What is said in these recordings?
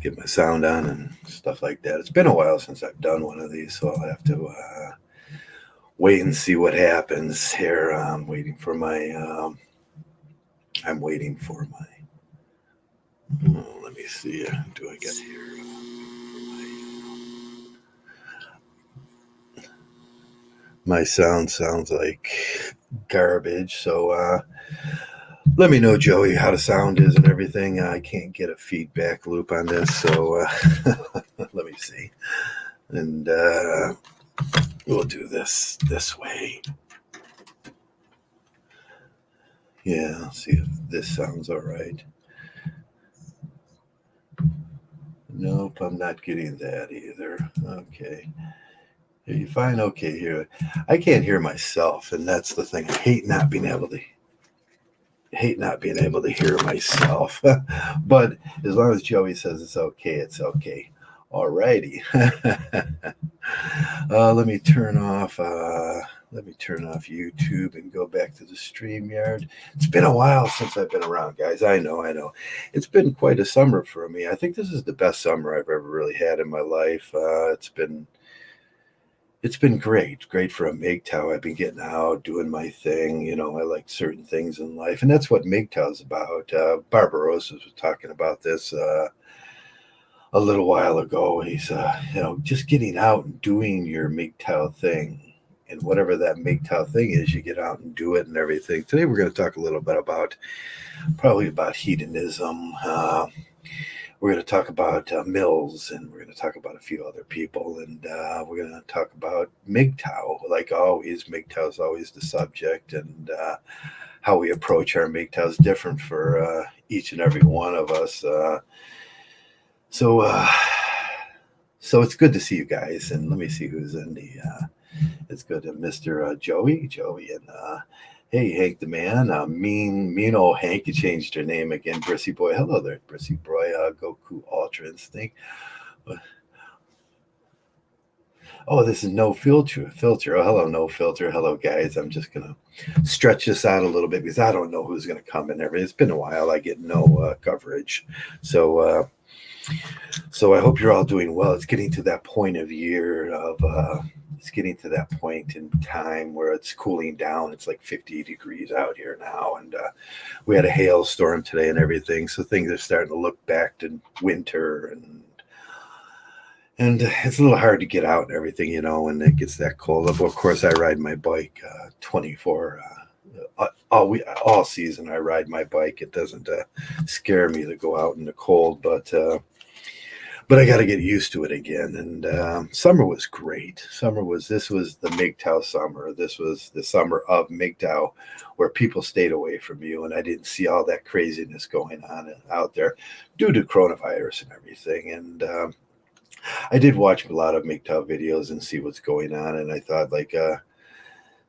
get my sound on and stuff like that. It's been a while since I've done one of these, so I'll have to wait and see what happens here. I'm waiting for my. Let me see. Do I get here? My sound sounds like garbage, so let me know, Joey, how the sound is and everything. I can't get a feedback loop on this, so let me see. And we'll do this way. Yeah, see if this sounds all right. Nope, I'm not getting that either. Okay. Are you fine? Okay, here. I can't hear myself, and that's the thing. I hate not being able to hear myself. But as long as Joey says it's okay, it's okay. Alrighty. Let me turn off YouTube and go back to the StreamYard. It's been a while since I've been around, guys. I know. It's been quite a summer for me. I think this is the best summer I've ever really had in my life. It's been great for a MGTOW. I've been getting out, doing my thing. I like certain things in life, and that's what MGTOW is about. Barbarossa was talking about this a little while ago. He's, just getting out and doing your MGTOW thing. And whatever that MGTOW thing is, you get out and do it and everything. Today we're going to talk a little bit about hedonism. We're going to talk about Mills, and we're going to talk about a few other people, and we're going to talk about MGTOW. Like always, MGTOW is always the subject, and how we approach our MGTOW is different for each and every one of us. So it's good to see you guys, and let me see who's in the. It's good to Mr. Joey, and hey, Hank the man, mean old Hank. You changed your name again, Brissy Boy. Hello there, Brissy Boy. Goku Ultra Instinct. Oh, this is no filter. Oh, hello, no filter. Hello, guys. I'm just gonna stretch this out a little bit because I don't know who's gonna come in there. It's been a while. I get no coverage, so I hope you're all doing well. It's getting to that point of year of. It's getting to that point in time where it's cooling down. It's like 50 degrees out here now, and we had a hailstorm today and everything, so things are starting to look back to winter, and it's a little hard to get out and everything, when it gets that cold. Of course, I ride my bike 24 all season. I ride my bike. It doesn't scare me to go out in the cold, but I got to get used to it again. And summer was great. This was the MGTOW summer. This was the summer of MGTOW, where people stayed away from you, and I didn't see all that craziness going on out there due to coronavirus and everything. And I did watch a lot of MGTOW videos and see what's going on, and I thought,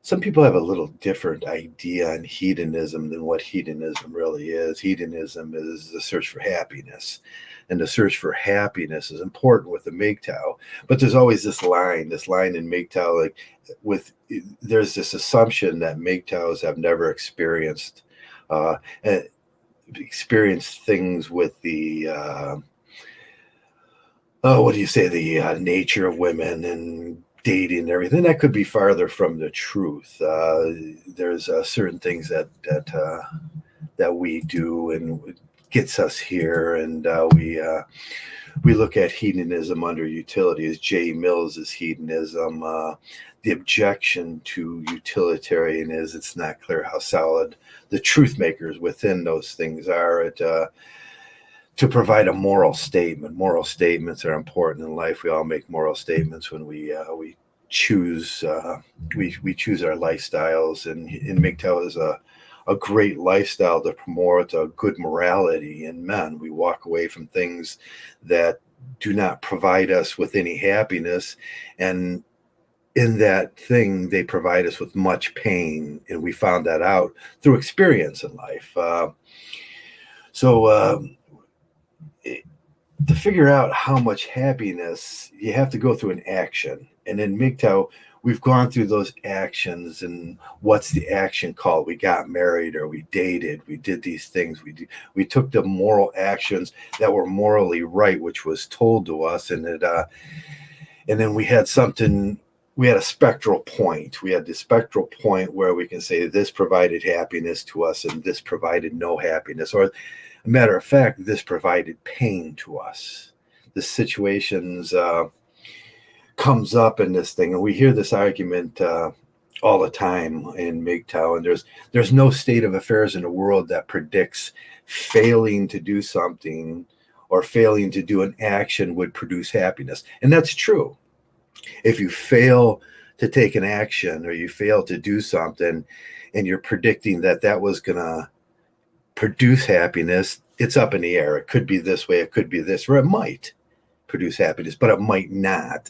some people have a little different idea on hedonism than what hedonism really is. Hedonism is the search for happiness, and the search for happiness is important with the MGTOW. But there's always this line in MGTOW, there's this assumption that MGTOWs have never experienced things with the the nature of women and dating and everything. That could be farther from the truth. There's certain things that we do and gets us here, and we look at hedonism under utility as J. Mills' hedonism. The objection to utilitarian is it's not clear how solid the truth makers within those things are. To provide a moral statement. Moral statements are important in life. We all make moral statements when we choose we choose our lifestyles, and MGTOW is a great lifestyle to promote a good morality in men. We walk away from things that do not provide us with any happiness, and in that thing they provide us with much pain, and we found that out through experience in life. to figure out how much happiness, you have to go through an action. And in MGTOW, we've gone through those actions. And what's the action called? We got married, or we dated, we did these things, we took the moral actions that were morally right, which was told to us. And then we had something, we had a spectral point. We had the spectral point where we can say this provided happiness to us and this provided no happiness. Or, a matter of fact, this provided pain to us. The situations comes up in this thing, and we hear this argument all the time in MGTOW. And there's no state of affairs in the world that predicts failing to do something or failing to do an action would produce happiness. And that's true. If you fail to take an action or you fail to do something and you're predicting that that was going to produce happiness, it's up in the air. It could be this way, it could be this, or it might produce happiness, but it might not.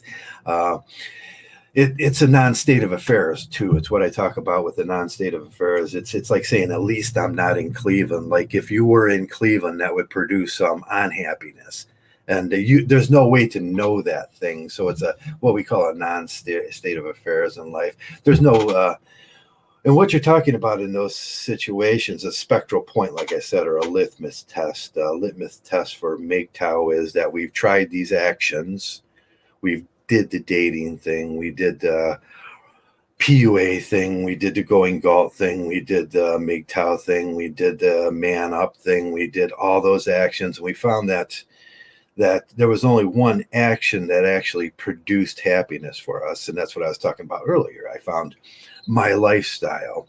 It's a non-state of affairs too. It's what I talk about with the non-state of affairs. It's like saying, at least I'm not in Cleveland. Like if you were in Cleveland, that would produce some unhappiness, and there's no way to know that thing. So it's what we call a non-state of affairs in life. There's no and what you're talking about in those situations, a spectral point, like I said, or a litmus test. A litmus test for MGTOW is that we've tried these actions. We did the dating thing. We did the PUA thing. We did the going galt thing. We did the MGTOW thing. We did the man up thing. We did all those actions. And we found that there was only one action that actually produced happiness for us. And that's what I was talking about earlier. I found my lifestyle.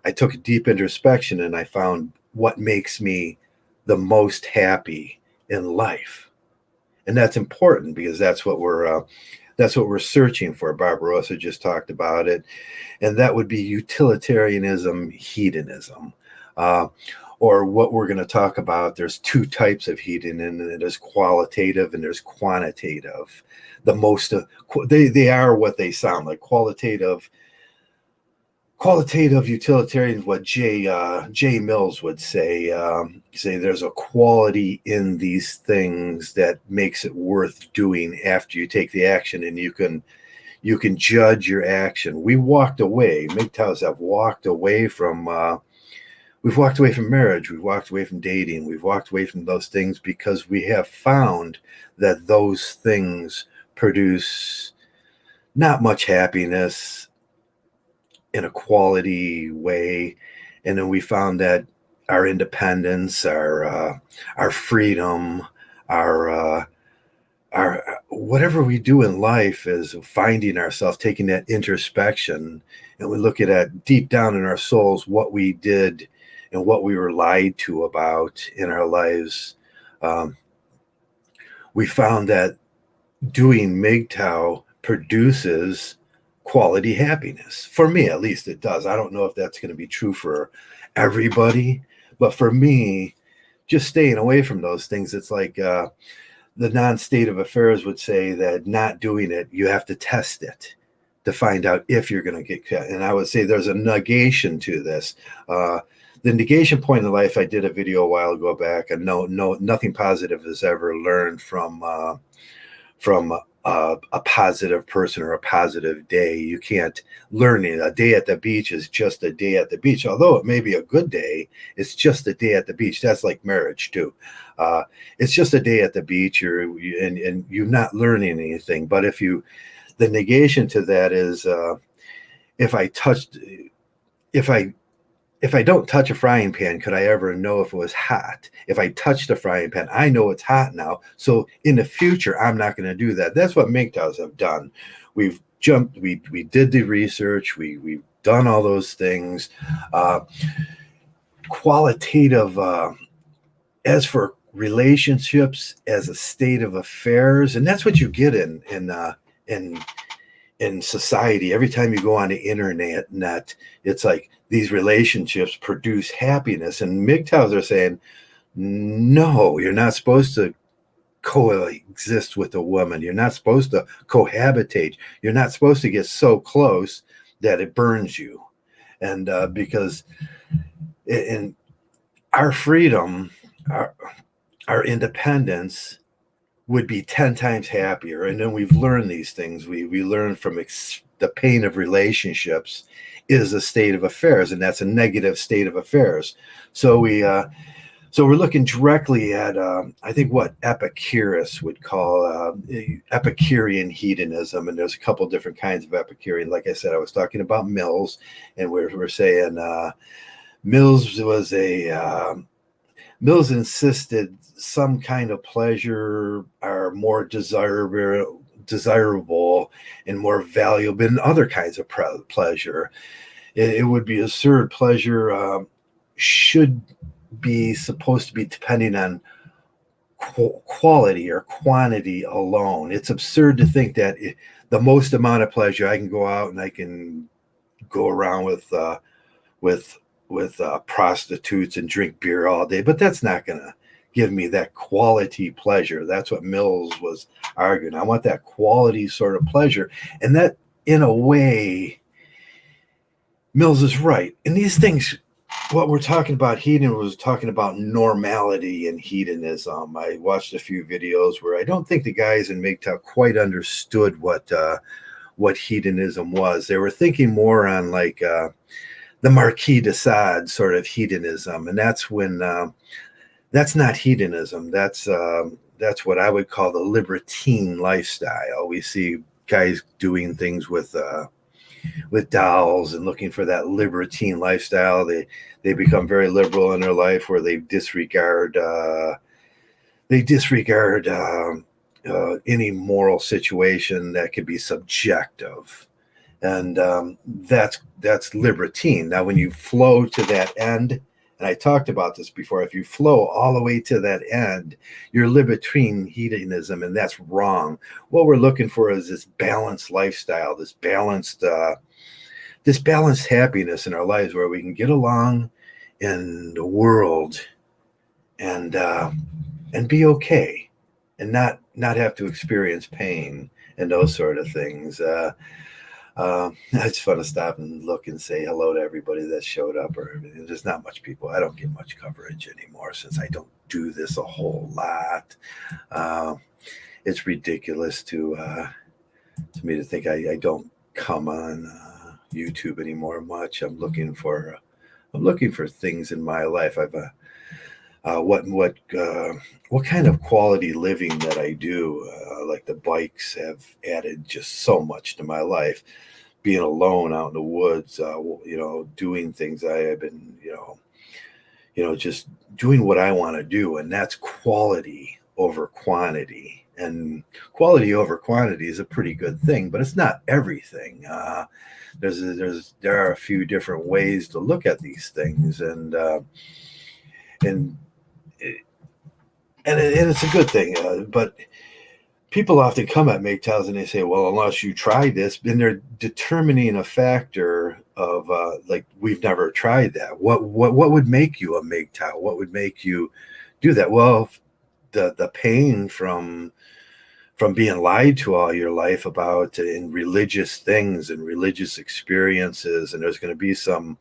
I took a deep introspection and I found what makes me the most happy in life. And that's important because that's what we're searching for. Barbarossa just talked about it. And that would be utilitarianism, hedonism. Or what we're going to talk about, there's two types of hedonism. There's qualitative and there's quantitative. They are what they sound like. Qualitative utilitarian is what J. Mills would say. Say there's a quality in these things that makes it worth doing after you take the action, and you can judge your action. We walked away. MGTOWs have walked away from. We've walked away from marriage. We've walked away from dating. We've walked away from those things because we have found that those things produce not much happiness in a quality way. And then we found that our independence, our freedom, our whatever we do in life is finding ourselves, taking that introspection, and we look at deep down in our souls what we did and what we were lied to about in our lives. We found that doing MGTOW produces quality happiness. For me, at least it does. I don't know if that's going to be true for everybody, but for me, just staying away from those things, it's like the non-state of affairs would say that not doing it, you have to test it to find out if you're going to get cut. And I would say there's a negation to this. The negation point in life, I did a video a while ago back, and nothing positive is ever learned from a positive person or a positive day. You can't learn it. A day at the beach is just a day at the beach. Although it may be a good day, it's just a day at the beach. That's like marriage too. It's just a day at the beach, and you're not learning anything. But the negation to that is if I don't touch a frying pan, could I ever know if it was hot? If I touch the frying pan, I know it's hot now. So in the future, I'm not going to do that. That's what MGTOWs have done. We've jumped. We did the research. We've done all those things. Qualitative. As for relationships, as a state of affairs, and that's what you get in society. Every time you go on the internet, it's like these relationships produce happiness, and MGTOWs are saying, no, you're not supposed to coexist with a woman. You're not supposed to cohabitate. You're not supposed to get so close that it burns you. And because in our freedom, our independence would be 10 times happier. And then we've learned these things. We learn from the pain of relationships is a state of affairs, and that's a negative state of affairs. So we're looking directly at, I think, what Epicurus would call Epicurean hedonism. And there's a couple different kinds of Epicurean. Like I said, I was talking about Mills, and we're saying Mills was Mills insisted some kind of pleasure are more desirable and more valuable than other kinds of pleasure. It would be absurd. Pleasure should be supposed to be depending on quality or quantity alone. It's absurd to think that the most amount of pleasure I can go out and I can go around with prostitutes and drink beer all day, but that's not going to give me that quality pleasure. That's what Mills was arguing. I want that quality sort of pleasure. And that, in a way, Mills is right. And these things, what we're talking about, hedonism, was talking about normality and hedonism. I watched a few videos where I don't think the guys in MGTOW quite understood what hedonism was. They were thinking more on like the Marquis de Sade sort of hedonism, and that's when that's not hedonism. That's what I would call the libertine lifestyle. We see guys doing things with dolls and looking for that libertine lifestyle. They become very liberal in their life, where they disregard any moral situation that could be subjective, and that's libertine. Now, when you flow to that end, and I talked about this before, if you flow all the way to that end, you're libertine hedonism, and that's wrong. What we're looking for is this balanced lifestyle, this balanced happiness in our lives, where we can get along in the world and be okay, and not have to experience pain and those sort of things. It's fun to stop and look and say hello to everybody that showed up. Or there's not much people. I don't get much coverage anymore since I don't do this a whole lot. It's ridiculous to me to think I don't come on YouTube anymore much. I'm looking for things in my life. I've what kind of quality living that I do. Like the bikes have added just so much to my life. Being alone out in the woods, doing things I have been, just doing what I want to do, and that's quality over quantity. And quality over quantity is a pretty good thing, but it's not everything. There are a few different ways to look at these things, and it's a good thing. But people often come at MGTOWs and they say, well, unless you try this, then they're determining a factor of like, we've never tried that. What would make you a MGTOW? What would make you do that? Well, the pain from being lied to all your life about in religious things and religious experiences, and there's going to be some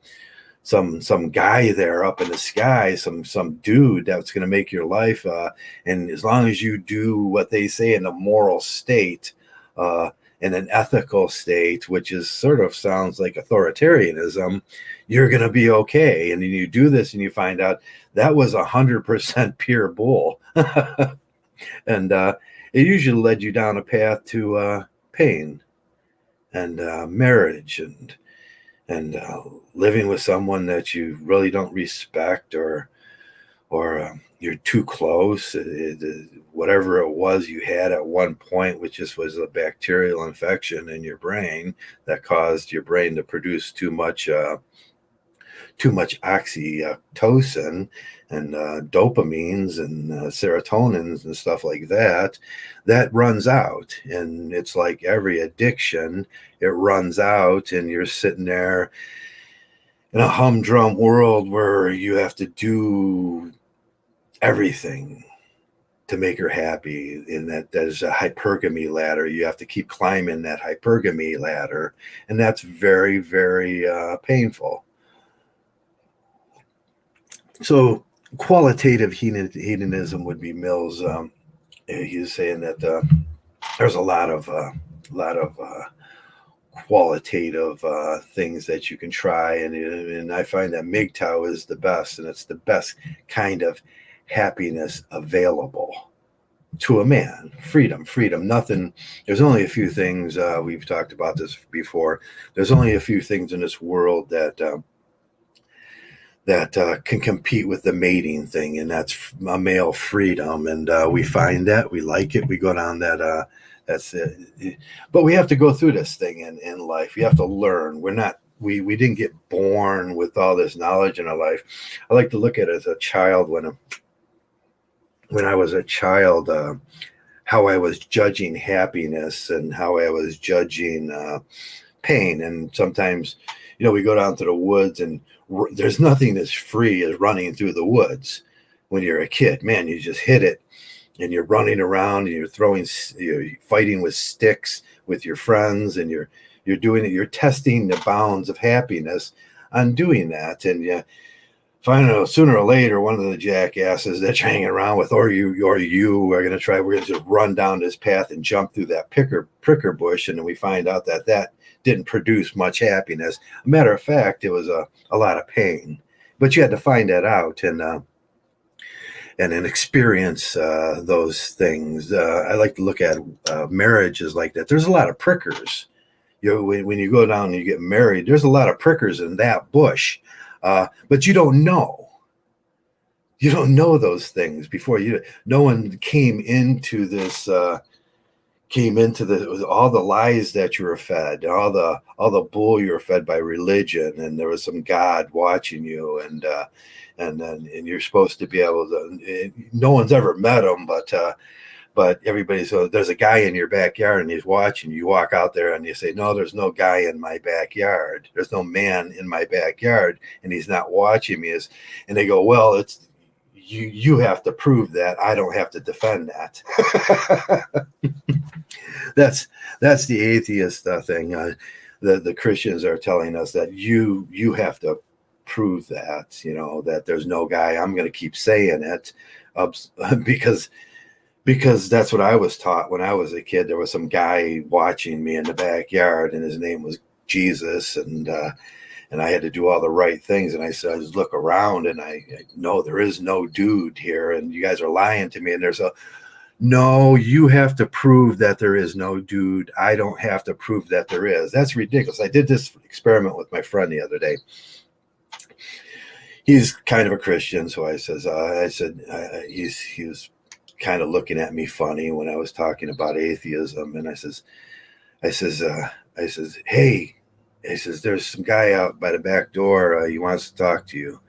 guy there up in the sky, some dude that's going to make your life, and as long as you do what they say in a moral state, in an ethical state, which is sort of sounds like authoritarianism, you're going to be okay. And then you do this and you find out that was 100% pure bull. And it usually led you down a path to pain and marriage and living with someone that you really don't respect, or you're too close. Whatever it was you had at one point, which just was a bacterial infection in your brain that caused your brain to produce too much oxytocin and dopamines and serotonins and stuff like that, that runs out. And it's like every addiction, it runs out, and you're sitting there in a humdrum world where you have to do everything to make her happy. In that there's a hypergamy ladder. You have to keep climbing that hypergamy ladder, and that's very, very painful. So qualitative hedonism would be Mills' he was saying that there's a lot of qualitative things that you can try, and I find that MGTOW is the best, and it's the best kind of happiness available to a man. Freedom, nothing. There's only a few things, we've talked about this before, there's only a few things in this world that can compete with the mating thing, and that's a male freedom. And we find that, we like it, we go down that's it. But we have to go through this thing in life. We have to learn. We didn't get born with all this knowledge in our life. I like to look at it as a child. When I was a child, how I was judging happiness and how I was judging pain. And sometimes, we go down to the woods, and there's nothing as free as running through the woods. When you're a kid, man, you just hit it, and you're running around, and you're fighting with sticks with your friends, and you're doing it. You're testing the bounds of happiness on doing that, and find out sooner or later, one of the jackasses that you're hanging around with, or you are going to try. We're going to just run down this path and jump through that pricker bush, and then we find out that didn't produce much happiness. A matter of fact, it was a lot of pain. But you had to find that out and then experience those things. I like to look at marriages like that. There's a lot of prickers. When you go down and you get married, there's a lot of prickers in that bush. But you don't know. You don't know those things before no one came into this. All the lies that you were fed, all the bull you were fed by religion, and there was some God watching you, and you're supposed to be able to. No one's ever met him, but everybody's. So there's a guy in your backyard, and he's watching. You walk out there, and you say, "No, there's no guy in my backyard. There's no man in my backyard, and he's not watching me." And they go, "Well, it's you. You have to prove that. I don't have to defend that." That's the atheist thing. The Christians are telling us that you have to prove that that there's no guy. I'm going to keep saying it because that's what I was taught when I was a kid. There was some guy watching me in the backyard, and his name was Jesus, and I had to do all the right things. And I said, I just look around, and I know there is no dude here, and you guys are lying to me. And no, you have to prove that there is no dude. I don't have to prove that there is. That's ridiculous. I did this experiment with my friend the other day. He's kind of a Christian, so I said he was kind of looking at me funny when I was talking about atheism, and I says, hey, there's some guy out by the back door. He wants to talk to you.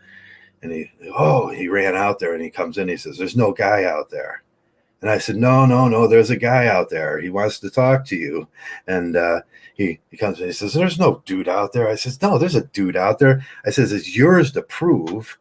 And he ran out there, and he comes in. He says, there's no guy out there. And I said, no, there's a guy out there. He wants to talk to you. And he comes in. He says, there's no dude out there. I says, no, there's a dude out there. I says, it's yours to prove.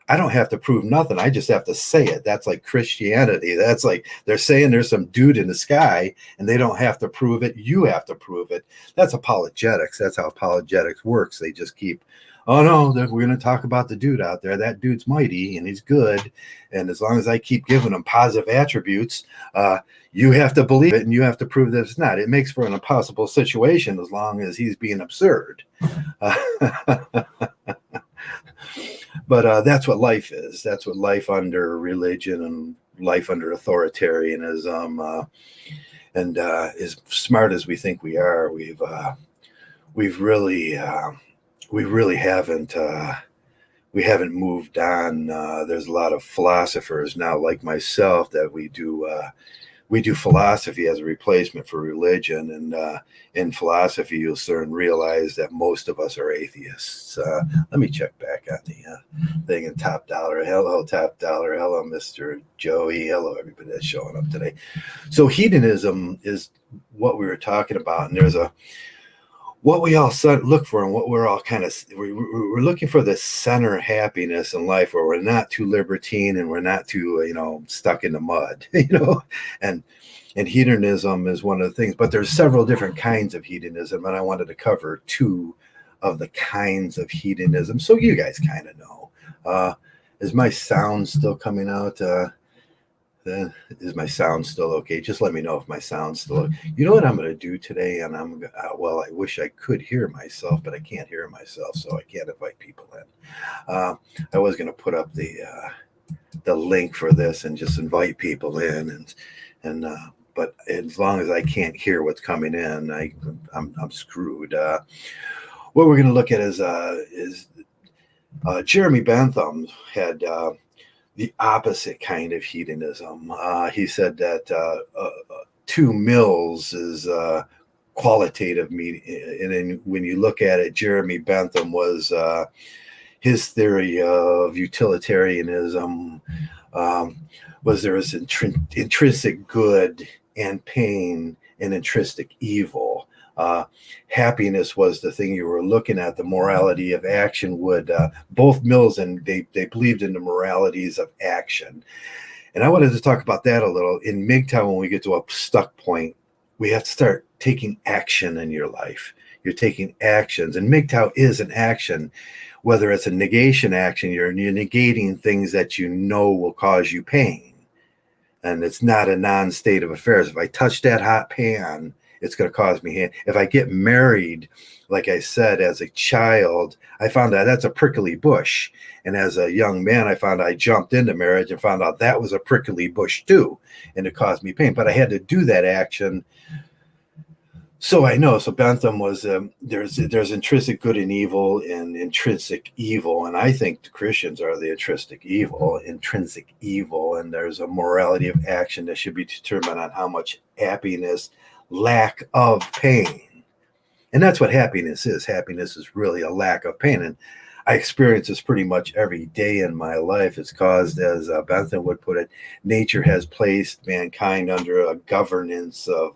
I don't have to prove nothing. I just have to say it. That's like Christianity. That's like they're saying there's some dude in the sky, and they don't have to prove it. You have to prove it. That's apologetics. That's how apologetics works. They just keep, oh no, we're going to talk about the dude out there. That dude's mighty and he's good. And as long as I keep giving him positive attributes, you have to believe it, and you have to prove that it's not. It makes for an impossible situation as long as he's being absurd. But that's what life is. That's what life under religion and life under authoritarianism, and as smart as we think we are, we really haven't moved on. There's a lot of philosophers now, like myself, that we do philosophy as a replacement for religion, and in philosophy you'll soon realize that most of us are atheists. Let me check back on the thing in Top Dollar. Hello, Top Dollar. Hello, Mr. Joey. Hello, everybody that's showing up today. So hedonism is what we were talking about, and there's what we all look for, and what we're all we're looking for this center happiness in life, where we're not too libertine and we're not too stuck in the mud, and hedonism is one of the things. But there's several different kinds of hedonism, and I wanted to cover two of the kinds of hedonism, so you guys kind of know. Is my sound still coming out? Then is my sound still okay? Just let me know if my sound's still okay. You know what I'm going to do today? And well, I wish I could hear myself, but I can't hear myself, so I can't invite people in. I was going to put up the link for this and just invite people in, and but as long as I can't hear what's coming in, I'm screwed. What we're going to look at is Jeremy Bentham had the opposite kind of hedonism. He said that 2 meals is qualitative meaning, and then when you look at it, Jeremy Bentham was his theory of utilitarianism was there is intrinsic good and pain and intrinsic evil. Happiness was the thing you were looking at. The morality of action would both Mills and they believed in the moralities of action. And I wanted to talk about that a little. In MGTOW, when we get to a stuck point, we have to start taking action in your life. You're taking actions, and MGTOW is an action. Whether it's a negation action, you're negating things that you know will cause you pain. And it's not a non-state of affairs. If I touch that hot pan, it's going to cause me pain. If I get married, like I said, as a child, I found out that's a prickly bush. And as a young man, I found I jumped into marriage and found out that was a prickly bush too. And it caused me pain. But I had to do that action. So I know. So Bentham was there's intrinsic good and evil and intrinsic evil, and I think the Christians are the intrinsic evil, and there's a morality of action that should be determined on how much happiness, lack of pain, and that's what happiness is. Happiness is really a lack of pain, and I experience this pretty much every day in my life. It's caused, as Bentham would put it, nature has placed mankind under a governance of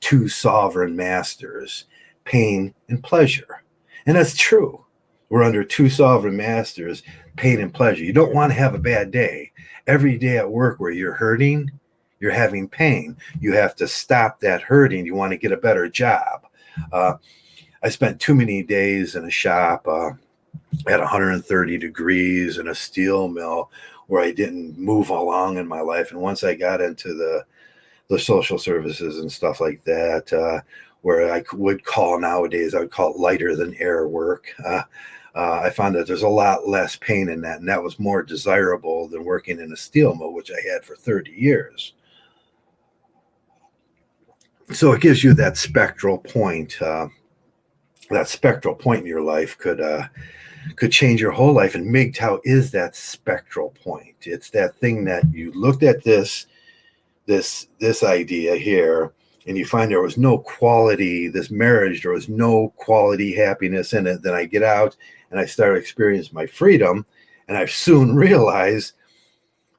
2 sovereign masters, pain and pleasure. And that's true. We're under 2 sovereign masters, pain and pleasure. You don't want to have a bad day. Every day at work where you're hurting, you're having pain. You have to stop that hurting. You want to get a better job. I spent too many days in a shop at 130 degrees in a steel mill where I didn't move along in my life. And once I got into the social services and stuff like that, where I would call nowadays, I would call it lighter than air work. I found that there's a lot less pain in that, and that was more desirable than working in a steel mill, which I had for 30 years. So it gives you that spectral point. That spectral point in your life could change your whole life, and MGTOW is that spectral point. It's that thing that you looked at this idea here, and you find there was no quality, this marriage, there was no quality happiness in it. Then I get out and I start experiencing my freedom, and I soon realize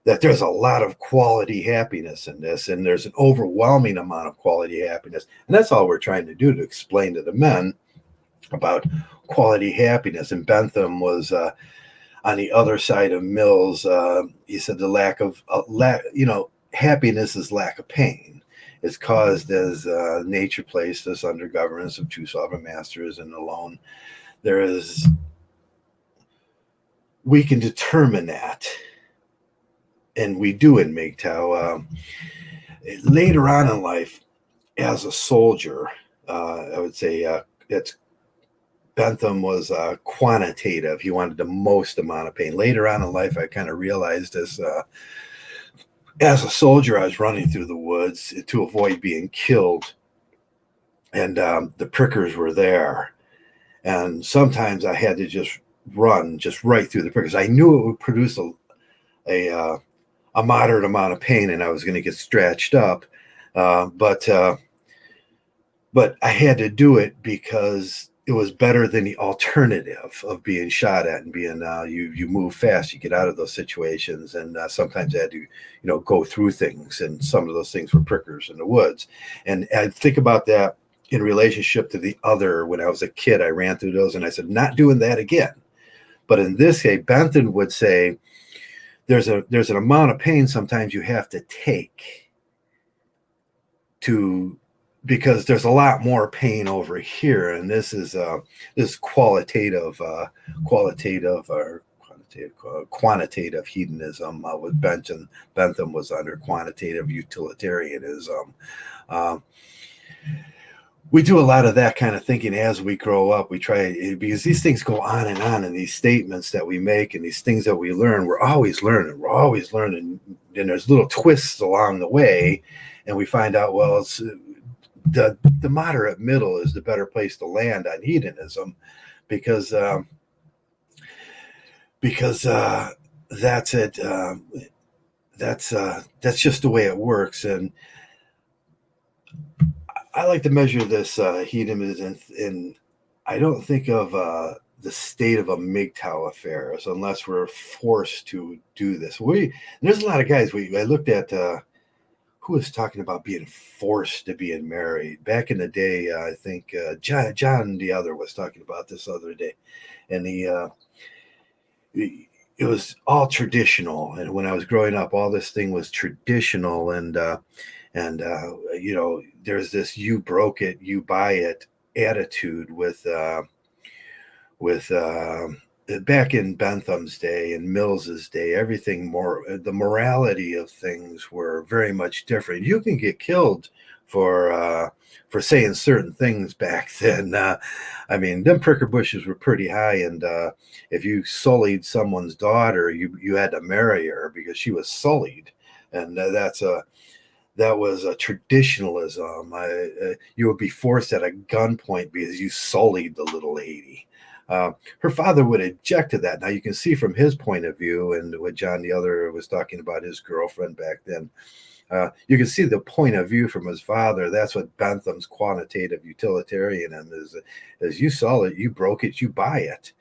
that there's a lot of quality happiness in this, and there's an overwhelming amount of quality happiness. And that's all we're trying to do, to explain to the men about quality happiness. And Bentham was on the other side of Mills. He said the lack of happiness is lack of pain. It's caused as nature placed us under governance of 2 sovereign masters, and alone we can determine that, and we do in MGTOW. Later on in life, as a soldier, I would say Bentham was quantitative. He wanted the most amount of pain. Later on in life, I kind of realized this. As a soldier, I was running through the woods to avoid being killed, and the prickers were there. And sometimes I had to just run just right through the prickers. I knew it would produce a moderate amount of pain, and I was going to get stretched up. But I had to do it because it was better than the alternative of being shot at and being you move fast, you get out of those situations. And sometimes I had to go through things, and some of those things were prickers in the woods. And I think about that in relationship to the other. When I was a kid, I ran through those, and I said, not doing that again. But in this case, Bentham would say there's an amount of pain sometimes you have to take because there's a lot more pain over here. And this is qualitative or quantitative hedonism. With Bentham was under quantitative utilitarianism. Um, we do a lot of that kind of thinking as we grow up. We try, because these things go on, and these statements that we make and these things that we learn, we're always learning. And there's little twists along the way, and we find out, well, it's the moderate middle is the better place to land on hedonism, because that's it. That's just the way it works. And I like to measure this hedonism in I don't think of the state of a MGTOW affairs unless we're forced to do this. There's a lot of guys. I looked at who was talking about being forced to being married back in the day. I think John the other was talking about this other day, and it was all traditional. And when I was growing up, all this thing was traditional, and there's this "you broke it, you buy it" attitude with back in Bentham's day and Mills's day. Everything the morality of things were very much different. You can get killed for saying certain things back then. I mean, them pricker bushes were pretty high, and if you sullied someone's daughter, you had to marry her because she was sullied, and that was a traditionalism. You would be forced at a gunpoint because you sullied the little lady. Her father would object to that. Now you can see from his point of view, and what John the other was talking about his girlfriend back then. You can see the point of view from his father. That's what Bentham's quantitative utilitarianism is you saw it, you broke it, you buy it.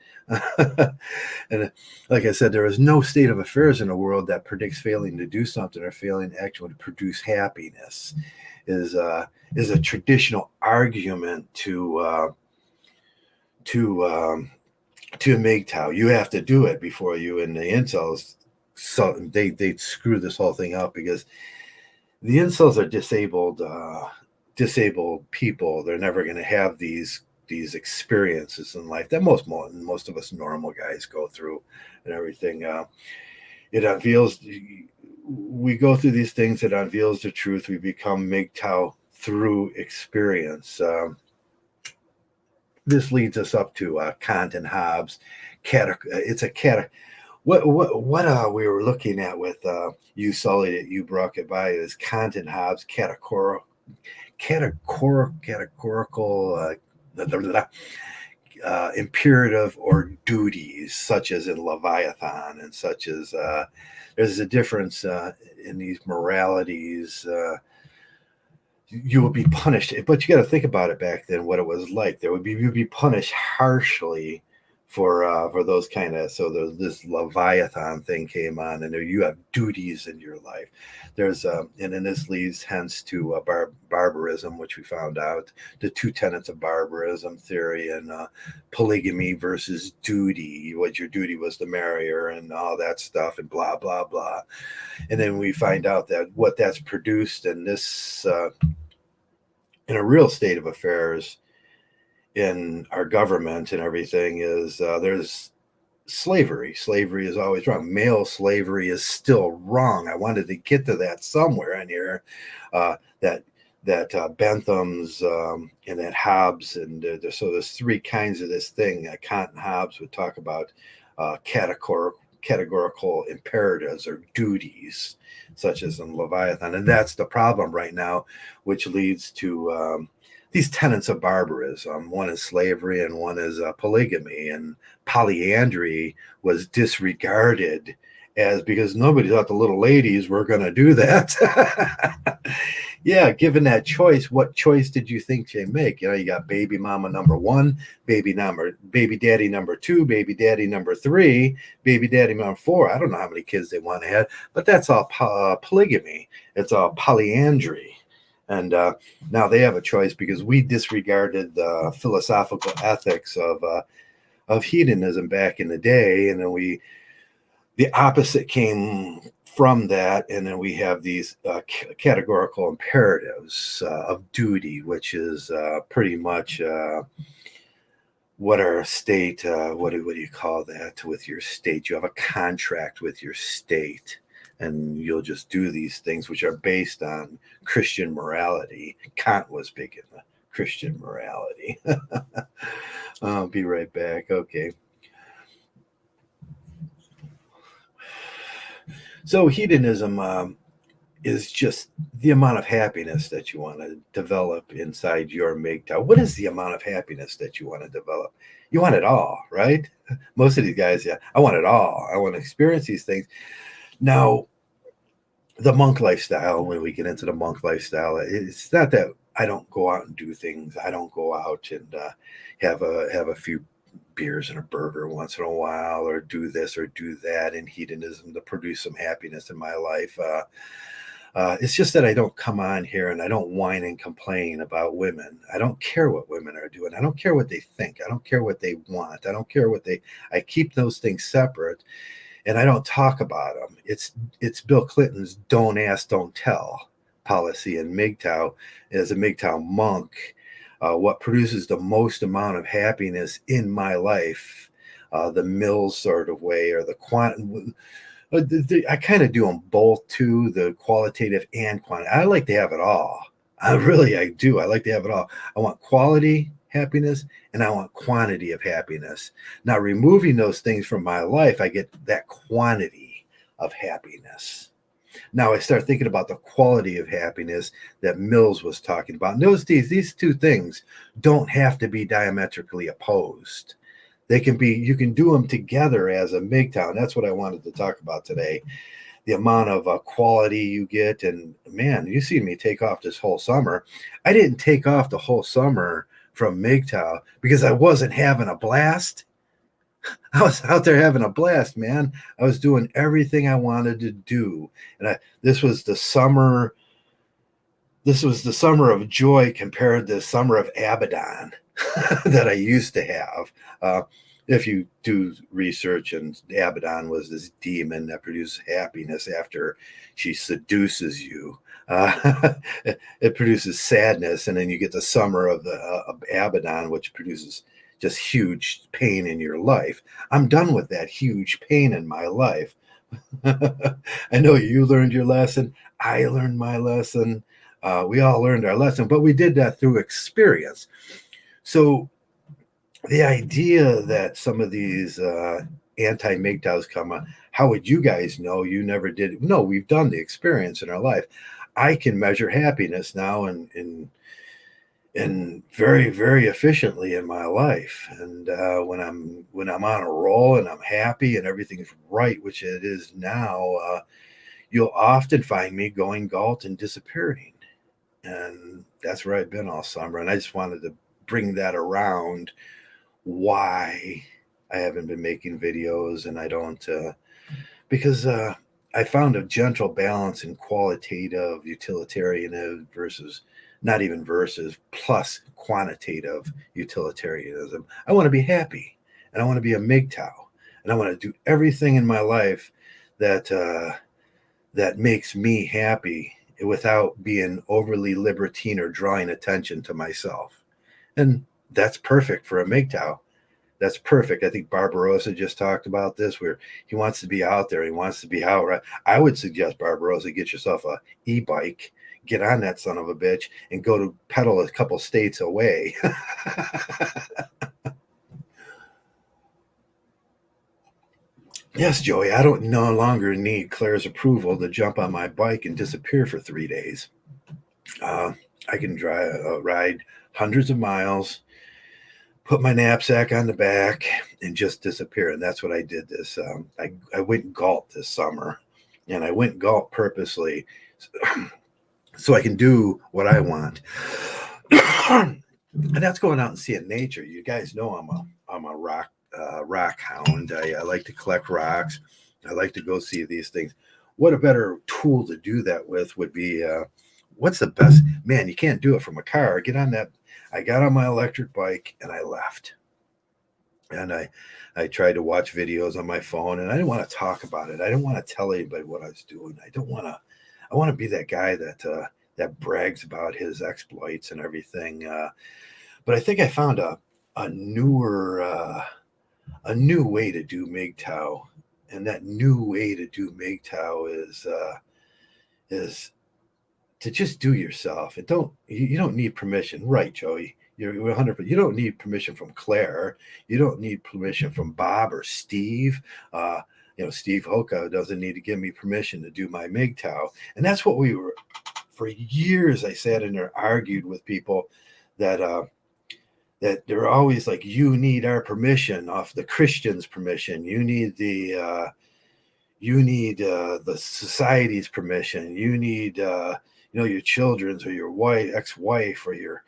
And like I said, there is no state of affairs in the world that predicts failing to do something or failing actually to produce happiness. Is a traditional argument to MGTOW. You have to do it before you, and the incels, so they screw this whole thing up, because the incels are disabled people. They're never going to have these experiences in life that most of us normal guys go through and everything. It unveils, we go through these things. It unveils the truth. We become MGTOW through experience. This leads us up to Kant and Hobbes. What we were looking at with you sullied it, you broke it by is Kant and Hobbes categorical imperative or duties, such as in Leviathan, and such as there's a difference in these moralities. You would be punished, but you got to think about it back then, what it was like. You'd be punished harshly for those kind of. So this Leviathan thing came on, and you have duties in your life. There's and then this leads hence to barbarism, which we found out the two tenets of barbarism theory, and polygamy versus duty. What your duty was to marry her and all that stuff, and blah blah blah. And then we find out that what that's produced in this in a real state of affairs in our government and everything is there's slavery. Slavery is always wrong. Male slavery is still wrong. I wanted to get to that somewhere in here. That Bentham's and that Hobbes, and so there's three kinds of this thing. Kant and Hobbes would talk about categorical imperatives or duties, such as in Leviathan, and that's the problem right now, which leads to these tenets of barbarism. One is slavery, and one is polygamy, and polyandry was disregarded because nobody thought the little ladies were going to do that. Yeah, given that choice, what choice did you think they make? You got baby mama number one, baby daddy number two, baby daddy number three, baby daddy number four. I don't know how many kids they want to have, but that's all polygamy. It's all polyandry. And now they have a choice because we disregarded the philosophical ethics of hedonism back in the day, and then the opposite came from that, and then we have these categorical imperatives of duty, which is pretty much what our state, what do you call that with your state? You have a contract with your state, and you'll just do these things which are based on Christian morality. Kant was big in the Christian morality. I'll be right back. Okay. So hedonism is just the amount of happiness that you want to develop inside your MGTOW. What is the amount of happiness that you want to develop? You want it all, right? Most of these guys, yeah, I want it all. I want to experience these things. Now, the monk lifestyle, when we get into the monk lifestyle, it's not that I don't go out and do things. I don't go out and have a few beers and a burger once in a while, or do this or do that in hedonism to produce some happiness in my life. It's just that I don't come on here and I don't whine and complain about women. I don't care what women are doing. I don't care what they think. I don't care what they want. I don't care what I keep those things separate, and I don't talk about them. It's Bill Clinton's "don't ask, don't tell" policy in MGTOW. As a MGTOW monk, what produces the most amount of happiness in my life, the Mills sort of way, or the quant. I kind of do them both too, the qualitative and quantitative. I like to have it all. I do. I like to have it all. I want quality happiness and I want quantity of happiness. Now, removing those things from my life, I get that quantity of happiness. Now I start thinking about the quality of happiness that Mills was talking about. And these two things don't have to be diametrically opposed. They can be, you can do them together as a MGTOW. That's what I wanted to talk about today. The amount of quality you get. And man, you see me take off this whole summer. I didn't take off the whole summer from MGTOW because I wasn't having a blast. I was out there having a blast, man. I was doing everything I wanted to do. And this was the summer. This was the summer of joy compared to the summer of Abaddon that I used to have. If you do research, and Abaddon was this demon that produces happiness after she seduces you. It produces sadness, and then you get the summer of the of Abaddon, which produces just huge pain in your life. I'm done with that huge pain in my life. I know you learned your lesson. I learned my lesson. We all learned our lesson, but we did that through experience. So the idea that some of these anti-MGTOWs come on, how would you guys know? You never did. No, we've done the experience in our life. I can measure happiness now and very, very efficiently in my life. And when I'm on a roll and I'm happy and everything's right, which it is now, you'll often find me going galt and disappearing. And that's where I've been all summer. And I just wanted to bring that around, why I haven't been making videos, and I don't, because I found a gentle balance in qualitative utilitarianism versus, not even versus, plus quantitative utilitarianism. I want to be happy, and I want to be a MGTOW, and I want to do everything in my life that that makes me happy without being overly libertine or drawing attention to myself. And that's perfect for a MGTOW. That's perfect. I think Barbarossa just talked about this, where he wants to be out there. He wants to be out. Right? I would suggest, Barbarossa, get yourself a e-bike, get on that son of a bitch, and go to pedal a couple states away. Yes, Joey, I don't no longer need Claire's approval to jump on my bike and disappear for 3 days. I can ride hundreds of miles, put my knapsack on the back, and just disappear. And that's what I did this. I went galt this summer, and I went galt purposely so I can do what I want. And that's going out and seeing nature. You guys know I'm a rock hound. I like to collect rocks. I like to go see these things. What a better tool to do that with would be, what's the best? Man, you can't do it from a car. Get on that. I got on my electric bike and I left. And I tried to watch videos on my phone, and I didn't want to talk about it. I didn't want to tell anybody what I was doing. I want to be that guy that brags about his exploits and everything. But I think I found a a newer a new way to do MGTOW, and that new way to do MGTOW is to just do yourself. And you don't need permission, right, Joey? You're 100%. You don't need permission from Claire. You don't need permission from Bob or Steve. Steve Hoka doesn't need to give me permission to do my MGTOW. And that's what we were for years. I sat in there, argued with people that that they're always like, you need our permission, off the Christians' permission. You need the society's permission. You need your children's or your ex-wife or your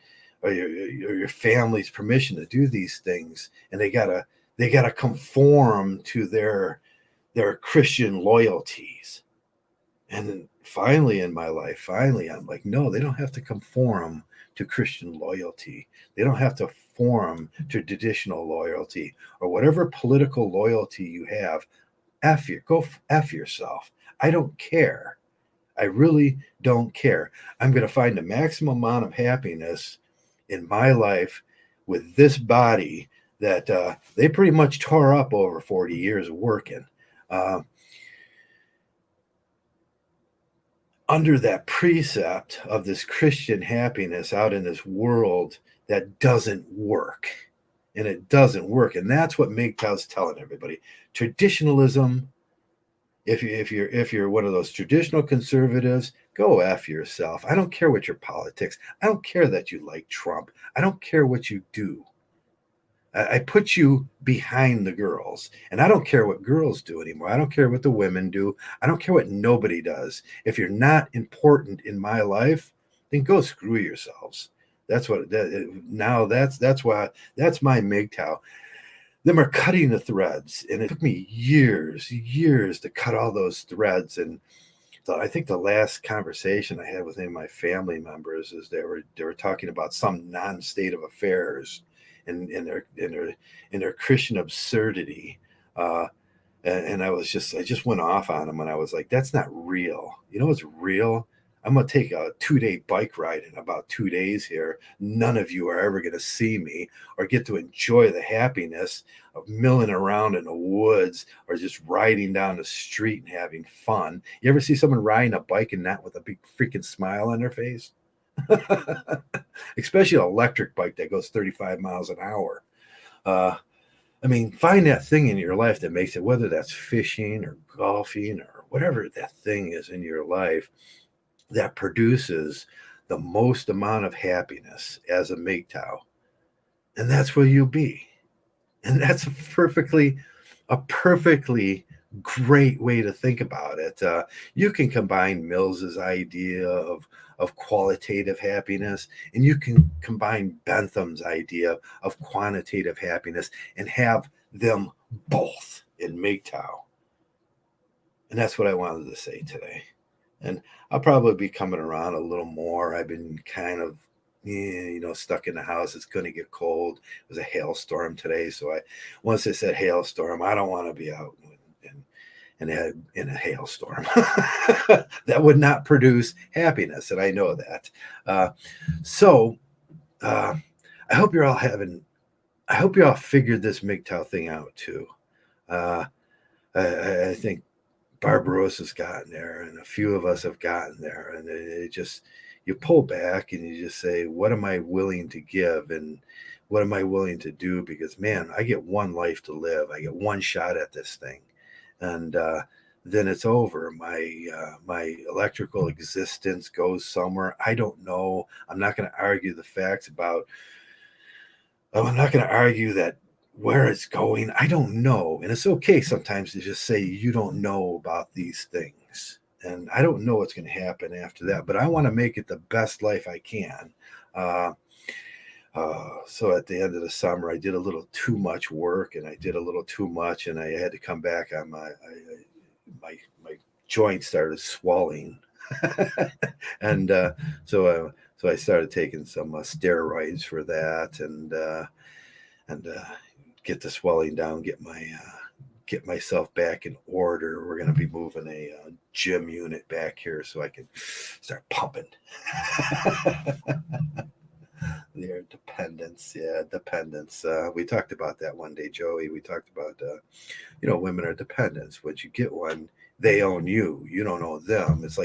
family's permission to do these things, and they gotta conform to their Christian loyalties. And then finally in my life, I'm like, no, they don't have to conform to Christian loyalty. They don't have to form to traditional loyalty or whatever political loyalty you have. Go F yourself. I don't care. I really don't care. I'm going to find the maximum amount of happiness in my life with this body that they pretty much tore up over 40 years of working. Under that precept of this Christian happiness out in this world that doesn't work. And it doesn't work. And that's what MGTOW's telling everybody. Traditionalism, if you're one of those traditional conservatives, go F yourself. I don't care what your politics. I don't care that you like Trump. I don't care what you do. I put you behind the girls, and I don't care what girls do anymore. I don't care what the women do. I don't care what nobody does. If you're not important in my life, then go screw yourselves. That's why that's my MGTOW. Them are cutting the threads, and it took me years to cut all those threads. And so I think the last conversation I had with any of my family members is they were talking about some non-state of affairs and their Christian absurdity. And I just went off on them, and I was like, that's not real. You know what's real? I'm going to take a 2-day bike ride in about 2 days here. None of you are ever going to see me or get to enjoy the happiness of milling around in the woods or just riding down the street and having fun. You ever see someone riding a bike and not with a big freaking smile on their face? Especially an electric bike that goes 35 miles an hour. Find that thing in your life that makes it, whether that's fishing or golfing or whatever that thing is in your life that produces the most amount of happiness as a MGTOW. And that's where you'll be. And that's a perfectly great way to think about it. You can combine Mills's idea of qualitative happiness, and you can combine Bentham's idea of quantitative happiness and have them both in MGTOW. And that's what I wanted to say today. And I'll probably be coming around a little more. I've been kind of, stuck in the house. It's going to get cold. It was a hailstorm today. So once they said hailstorm, I don't want to be out in a hailstorm. That would not produce happiness, and I know that. So I hope you're all figured this MGTOW thing out too. I think Barbarossa's gotten there, and a few of us have gotten there, and it just, you pull back and you just say, what am I willing to give, and what am I willing to do? Because man, I get one life to live. I get one shot at this thing, and then it's over. My electrical existence goes somewhere. I don't know. I'm not going to argue the facts about. I'm not going to argue that where it's going. I don't know. And it's okay sometimes to just say you don't know about these things. And I don't know what's going to happen after that, but I want to make it the best life I can. So at the end of the summer, I did a little too much work, and I did a little too much, and I had to come back on my joints started swelling. And so I started taking some steroids for that, and get the swelling down, get myself back in order. We're going to be moving a gym unit back here so I can start pumping. Their dependence. Yeah, dependence. We talked about that one day, Joey. We talked about, women are dependents. Once you get one, they own you. You don't own them. It's,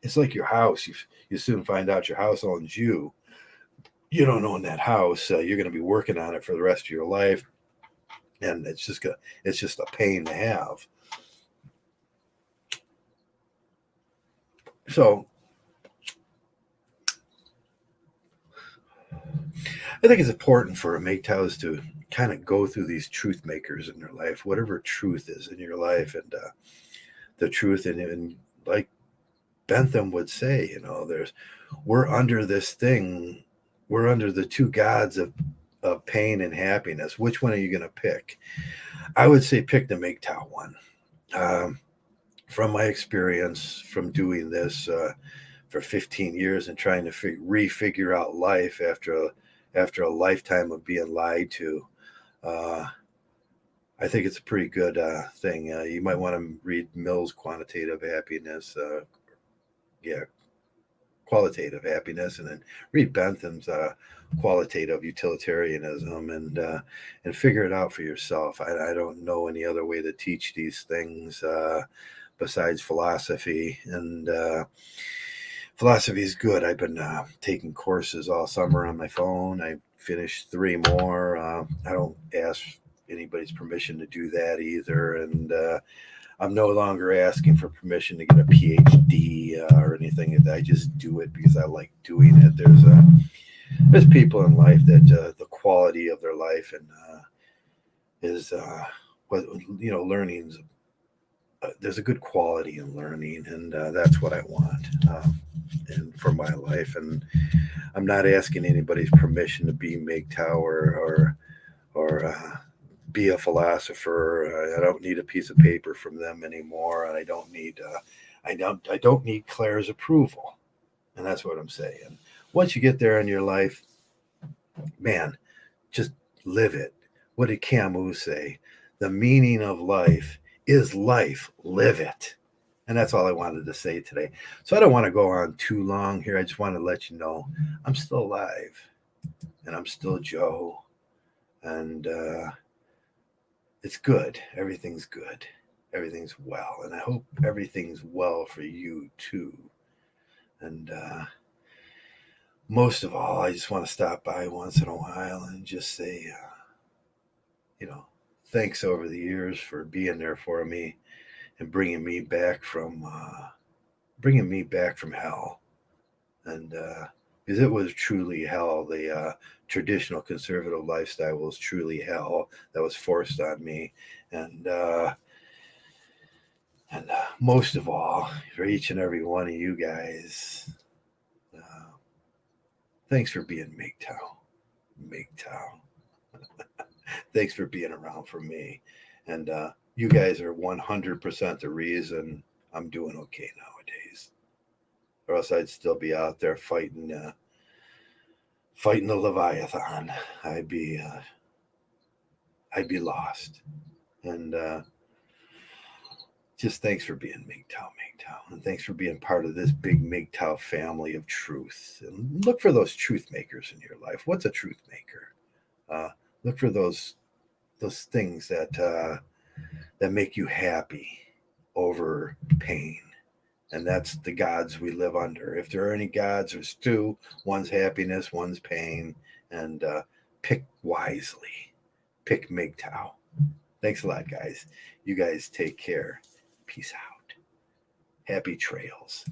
it's like your house. You soon find out your house owns you. You don't own that house. You're going to be working on it for the rest of your life, and it's just a pain to have. So I think it's important for MGTOWs to kind of go through these truth makers in their life, whatever truth is in your life, and the truth, and like Bentham would say, we're under this thing, we're under the two gods of pain and happiness. Which one are you going to pick? I would say pick the MGTOW one. Um, from my experience from doing this for 15 years and trying to refigure out life after a lifetime of being lied to. Uh, I think it's a pretty good thing. You might want to read Mill's Quantitative Happiness, yeah, Qualitative Happiness, and then read Bentham's Qualitative Utilitarianism, and figure it out for yourself. I don't know any other way to teach these things besides philosophy, and philosophy is good. I've been taking courses all summer on my phone. I finished 3 more. I don't ask anybody's permission to do that either, and I'm no longer asking for permission to get a PhD or anything. I just do it because I like doing it. There's people in life that the quality of their life and is what learning's. There's a good quality in learning, and that's what I want, and for my life. And I'm not asking anybody's permission to be MGTOW or be a philosopher. I don't need a piece of paper from them anymore, and I don't need Claire's approval. And that's what I'm saying. Once you get there in your life, man, just live it. What did Camus say? The meaning of life is life. Live it. And that's all I wanted to say today. So I don't want to go on too long here. I just want to let you know I'm still alive, and I'm still Joe, and it's good. Everything's good. Everything's well. And I hope everything's well for you too. And most of all, I just want to stop by once in a while and just say, thanks over the years for being there for me and bringing me back from hell. And because it was truly hell, the traditional conservative lifestyle was truly hell that was forced on me. And most of all, for each and every one of you guys, thanks for being MGTOW. MGTOW. Thanks for being around for me. And you guys are 100% the reason I'm doing okay nowadays. Or else I'd still be out there fighting the Leviathan. I'd be lost. And just thanks for being MGTOW, and thanks for being part of this big MGTOW family of truth. And look for those truth makers in your life. What's a truth maker? Look for those things that make you happy over pain. And that's the gods we live under. If there are any gods, there's two. One's happiness, one's pain. And pick wisely. Pick MGTOW. Thanks a lot, guys. You guys take care. Peace out. Happy trails.